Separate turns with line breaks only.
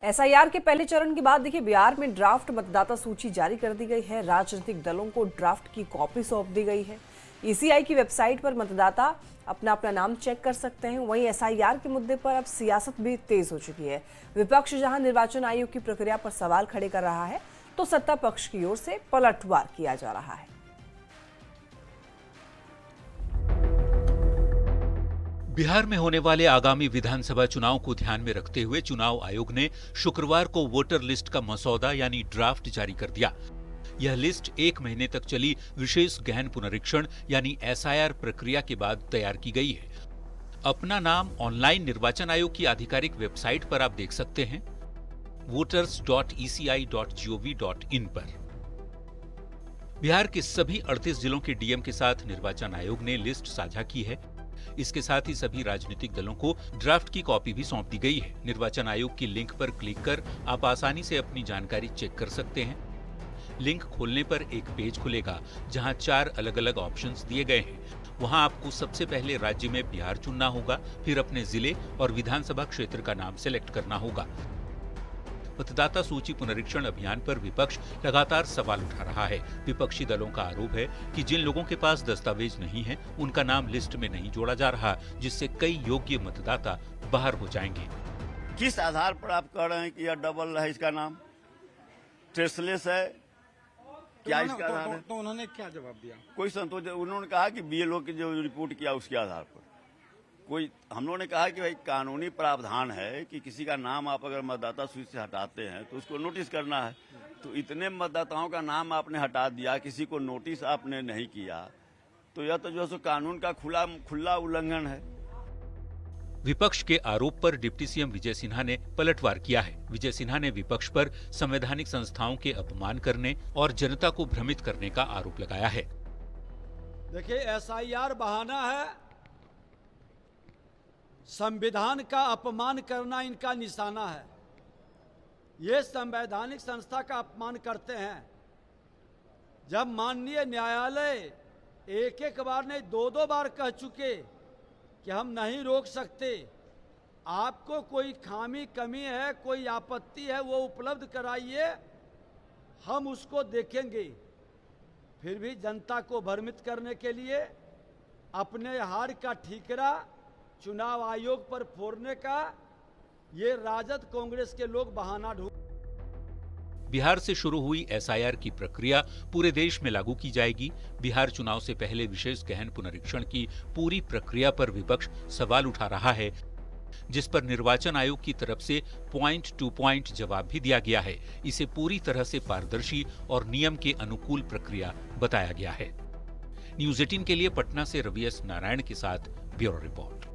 SIR के पहले चरण के बाद देखिए बिहार में ड्राफ्ट मतदाता सूची जारी कर दी गई है। राजनीतिक दलों को ड्राफ्ट की कॉपी सौंप दी गई है। ईसीआई की वेबसाइट पर मतदाता अपना अपना नाम चेक कर सकते हैं। वहीं एसआईआर के मुद्दे पर अब सियासत भी तेज हो चुकी है। विपक्ष जहां निर्वाचन आयोग की प्रक्रिया पर सवाल खड़े कर रहा है, तो सत्ता पक्ष की ओर से पलटवार किया जा रहा है।
बिहार में होने वाले आगामी विधानसभा चुनाव को ध्यान में रखते हुए चुनाव आयोग ने शुक्रवार को वोटर लिस्ट का मसौदा यानी ड्राफ्ट जारी कर दिया। यह लिस्ट 1 महीने तक चली विशेष गहन पुनरीक्षण यानी एसआईआर प्रक्रिया के बाद तैयार की गई है। अपना नाम ऑनलाइन निर्वाचन आयोग की आधिकारिक वेबसाइट पर आप देख सकते हैं voters.eci.gov.in पर। बिहार के सभी 38 जिलों के डीएम के साथ निर्वाचन आयोग ने लिस्ट साझा की है। इसके साथ ही सभी राजनीतिक दलों को ड्राफ्ट की कॉपी भी सौंप दी गई है। निर्वाचन आयोग की लिंक पर क्लिक कर आप आसानी से अपनी जानकारी चेक कर सकते हैं। लिंक खोलने पर एक पेज खुलेगा जहां 4 अलग-अलग ऑप्शंस दिए गए हैं। वहां आपको सबसे पहले राज्य में बिहार चुनना होगा, फिर अपने जिले और विधानसभा क्षेत्र का नाम सेलेक्ट करना होगा। मतदाता सूची पुनरीक्षण अभियान पर विपक्ष लगातार सवाल उठा रहा है। विपक्षी दलों का आरोप है कि जिन लोगों के पास दस्तावेज नहीं है, उनका नाम लिस्ट में नहीं जोड़ा जा रहा, जिससे कई योग्य मतदाता बाहर हो जाएंगे।
किस आधार पर आप कह रहे हैं कि यह डबल है, इसका नाम ट्रेसलेस है? क्या इसका आधार है?
तो उन्होंने क्या जवाब दिया?
कोई संतोष, उन्होंने कहा कि बीएलओ की जो रिपोर्ट किया उसके आधार पर कोई, हम लोगों ने कहा कि भाई कानूनी प्रावधान है कि किसी का नाम आप अगर मतदाता सूची से हटाते हैं तो उसको नोटिस करना है। तो इतने मतदाताओं का नाम आपने हटा दिया, किसी को नोटिस आपने नहीं किया, तो यह तो जो है कानून का खुला उल्लंघन है।
विपक्ष के आरोप पर डिप्टी सीएम विजय सिन्हा ने पलटवार किया है। विजय सिन्हा ने विपक्ष पर संवैधानिक संस्थाओं के अपमान करने और जनता को भ्रमित करने का आरोप लगाया है।
देखिए, एसआईआर बहाना है, संविधान का अपमान करना इनका निशाना है। ये संवैधानिक संस्था का अपमान करते हैं। जब माननीय न्यायालय एक बार नहीं 2 बार कह चुके कि हम नहीं रोक सकते, आपको कोई खामी कमी है, कोई आपत्ति है, वो उपलब्ध कराइए, हम उसको देखेंगे। फिर भी जनता को भ्रमित करने के लिए अपने हार का ठीकरा चुनाव आयोग पर फोड़ने का ये राजद कांग्रेस के लोग बहाना ढूंढ।
बिहार से शुरू हुई एसआईआर की प्रक्रिया पूरे देश में लागू की जाएगी। बिहार चुनाव से पहले विशेष गहन पुनरीक्षण की पूरी प्रक्रिया पर विपक्ष सवाल उठा रहा है, जिस पर निर्वाचन आयोग की तरफ से पॉइंट टू पॉइंट जवाब भी दिया गया है। इसे पूरी तरह से पारदर्शी और नियम के अनुकूल प्रक्रिया बताया गया है। न्यूज़ 18 के लिए पटना से रवि एस नारायण के साथ ब्यूरो रिपोर्ट।